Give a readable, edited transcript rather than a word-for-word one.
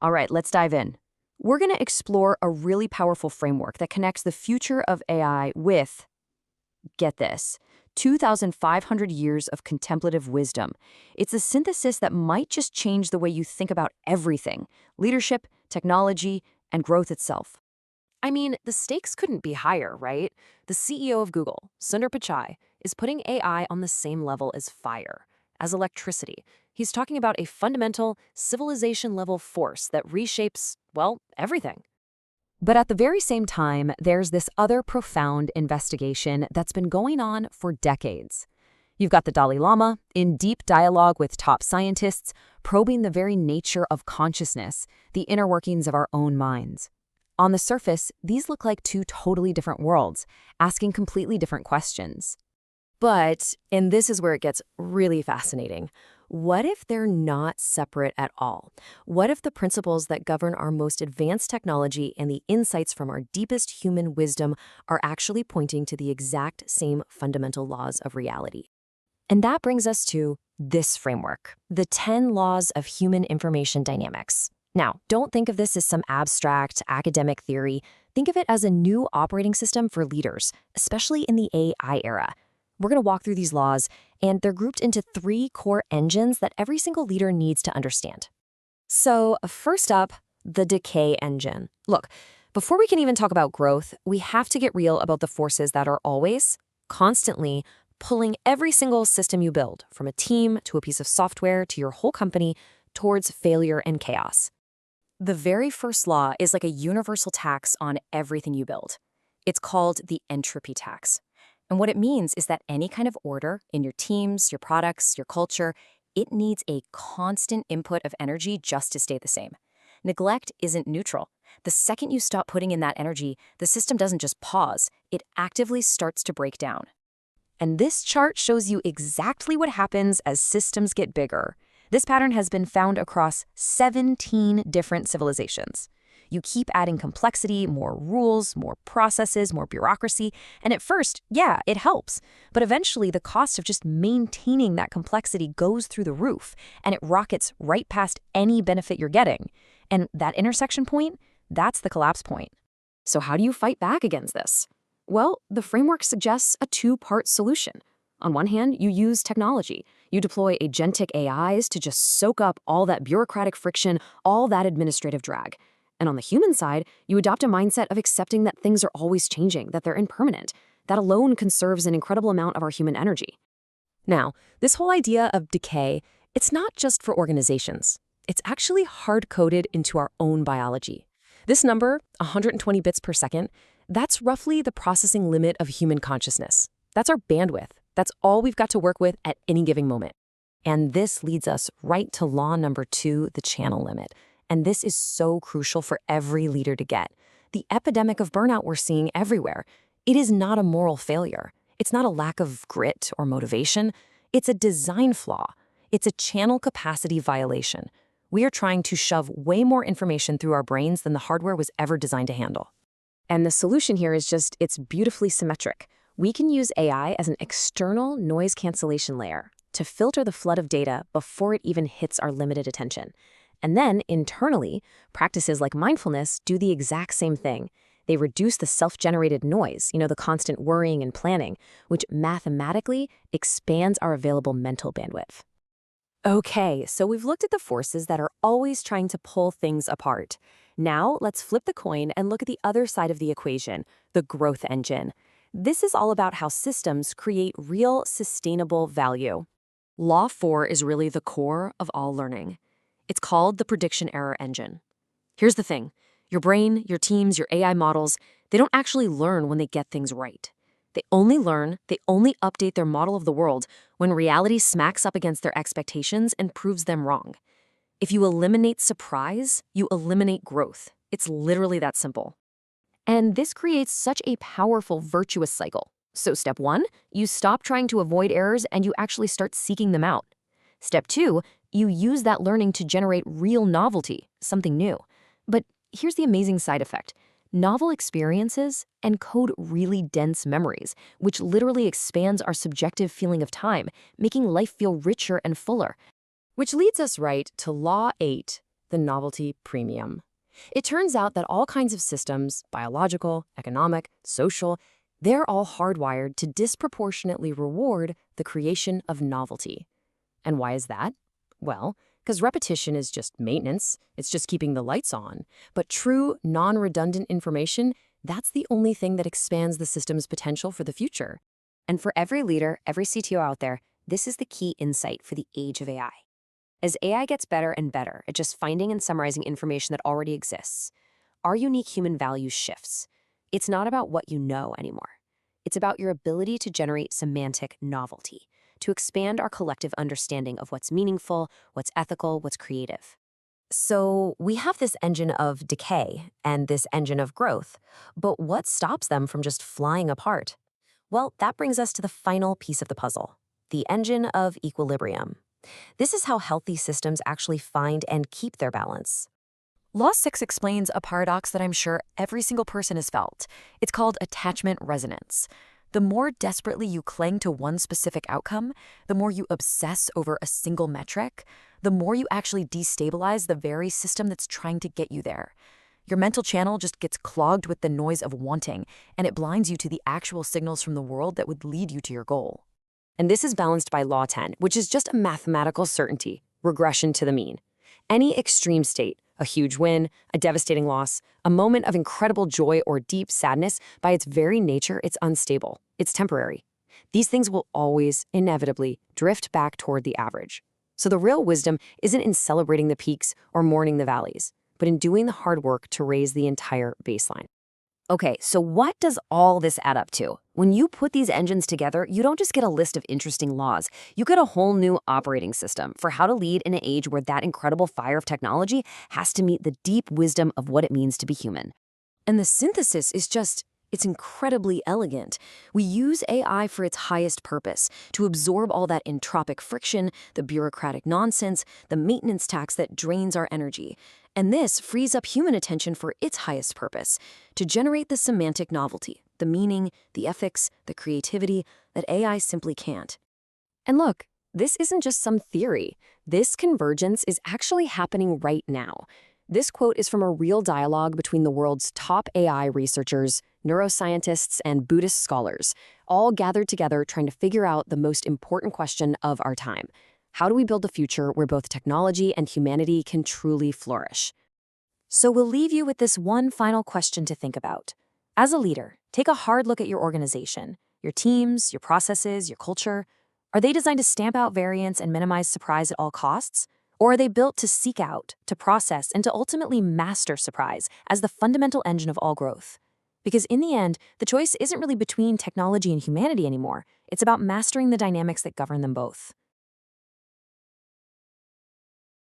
All right, let's dive in. We're going to explore a really powerful framework that connects the future of AI with, get this, 2,500 years of contemplative wisdom. It's a synthesis that might just change the way you think about everything: leadership, technology, and growth itself. I mean, the stakes couldn't be higher, right? The CEO of Google, Sundar Pichai, is putting AI on the same level as fire, as electricity. He's talking about a fundamental, civilization-level force that reshapes, well, everything. But at the very same time, there's this other profound investigation that's been going on for decades. You've got the Dalai Lama in deep dialogue with top scientists, probing the very nature of consciousness, the inner workings of our own minds. On the surface, these look like two totally different worlds, asking completely different questions. But, and this is where it gets really fascinating, what if they're not separate at all? What if the principles that govern our most advanced technology and the insights from our deepest human wisdom are actually pointing to the exact same fundamental laws of reality? And that brings us to this framework, the 10 laws of human information dynamics. Now, don't think of this as some abstract academic theory. Think of it as a new operating system for leaders, especially in the AI era. We're going to walk through these laws, and they're grouped into 3 core engines that every single leader needs to understand. So, first up, the decay engine. Look, before we can even talk about growth, we have to get real about the forces that are always, constantly, pulling every single system you build, from a team to a piece of software to your whole company, towards failure and chaos. The very first law is like a universal tax on everything you build. It's called the entropy tax. And what it means is that any kind of order in your teams, your products, your culture, it needs a constant input of energy just to stay the same. Neglect isn't neutral. The second you stop putting in that energy, the system doesn't just pause, it actively starts to break down. And this chart shows you exactly what happens as systems get bigger. This pattern has been found across 17 different civilizations. You keep adding complexity, more rules, more processes, more bureaucracy, and at first, yeah, it helps. But eventually, the cost of just maintaining that complexity goes through the roof, and it rockets right past any benefit you're getting. And that intersection point, that's the collapse point. So how do you fight back against this? Well, the framework suggests a 2-part solution. On one hand, you use technology. You deploy agentic AIs to just soak up all that bureaucratic friction, all that administrative drag. And on the human side, you adopt a mindset of accepting that things are always changing, that they're impermanent. That alone conserves an incredible amount of our human energy. Now, this whole idea of decay, it's not just for organizations. It's actually hard-coded into our own biology. This number, 120 bits per second, that's roughly the processing limit of human consciousness. That's our bandwidth. That's all we've got to work with at any given moment. And this leads us right to law number 2, the channel limit. And this is so crucial for every leader to get. The epidemic of burnout we're seeing everywhere, it is not a moral failure. It's not a lack of grit or motivation. It's a design flaw. It's a channel capacity violation. We are trying to shove way more information through our brains than the hardware was ever designed to handle. And the solution here is just, it's beautifully symmetric. We can use AI as an external noise cancellation layer to filter the flood of data before it even hits our limited attention. And then, internally, practices like mindfulness do the exact same thing. They reduce the self-generated noise, the constant worrying and planning, which mathematically expands our available mental bandwidth. Okay, so we've looked at the forces that are always trying to pull things apart. Now, let's flip the coin and look at the other side of the equation, the growth engine. This is all about how systems create real, sustainable value. Law 4 is really the core of all learning. It's called the prediction error engine. Here's the thing. Your brain, your teams, your AI models, they don't actually learn when they get things right. They only learn, they only update their model of the world when reality smacks up against their expectations and proves them wrong. If you eliminate surprise, you eliminate growth. It's literally that simple. And this creates such a powerful virtuous cycle. So step 1, you stop trying to avoid errors and you actually start seeking them out. Step 2, you use that learning to generate real novelty, something new. But here's the amazing side effect. Novel experiences encode really dense memories, which literally expands our subjective feeling of time, making life feel richer and fuller. Which leads us right to Law 8, the novelty premium. It turns out that all kinds of systems, biological, economic, social, they're all hardwired to disproportionately reward the creation of novelty. And why is that? Well, because repetition is just maintenance, it's just keeping the lights on. But true, non-redundant information, that's the only thing that expands the system's potential for the future. And for every leader, every CTO out there, this is the key insight for the age of AI. As AI gets better and better at just finding and summarizing information that already exists, our unique human value shifts. It's not about what you know anymore. It's about your ability to generate semantic novelty, to expand our collective understanding of what's meaningful, what's ethical, what's creative. So we have this engine of decay and this engine of growth, but what stops them from just flying apart? Well, that brings us to the final piece of the puzzle, the engine of equilibrium. This is how healthy systems actually find and keep their balance. Law 6 explains a paradox that I'm sure every single person has felt. It's called attachment resonance. The more desperately you cling to one specific outcome, the more you obsess over a single metric, the more you actually destabilize the very system that's trying to get you there. Your mental channel just gets clogged with the noise of wanting, and it blinds you to the actual signals from the world that would lead you to your goal. And this is balanced by Law 10, which is just a mathematical certainty, regression to the mean. Any extreme state, a huge win, a devastating loss, a moment of incredible joy or deep sadness, by its very nature, it's unstable. It's temporary. These things will always, inevitably, drift back toward the average. So the real wisdom isn't in celebrating the peaks or mourning the valleys, but in doing the hard work to raise the entire baseline. Okay, so what does all this add up to? When you put these engines together, you don't just get a list of interesting laws. You get a whole new operating system for how to lead in an age where that incredible fire of technology has to meet the deep wisdom of what it means to be human. And the synthesis is it's incredibly elegant. We use AI for its highest purpose, to absorb all that entropic friction, the bureaucratic nonsense, the maintenance tax that drains our energy. And this frees up human attention for its highest purpose, to generate the semantic novelty, the meaning, the ethics, the creativity that AI simply can't. And look, this isn't just some theory. This convergence is actually happening right now. This quote is from a real dialogue between the world's top AI researchers, neuroscientists, and Buddhist scholars, all gathered together trying to figure out the most important question of our time. How do we build a future where both technology and humanity can truly flourish? So we'll leave you with this one final question to think about. As a leader, take a hard look at your organization, your teams, your processes, your culture. Are they designed to stamp out variance and minimize surprise at all costs? Or are they built to seek out, to process, and to ultimately master surprise as the fundamental engine of all growth? Because in the end, the choice isn't really between technology and humanity anymore. It's about mastering the dynamics that govern them both.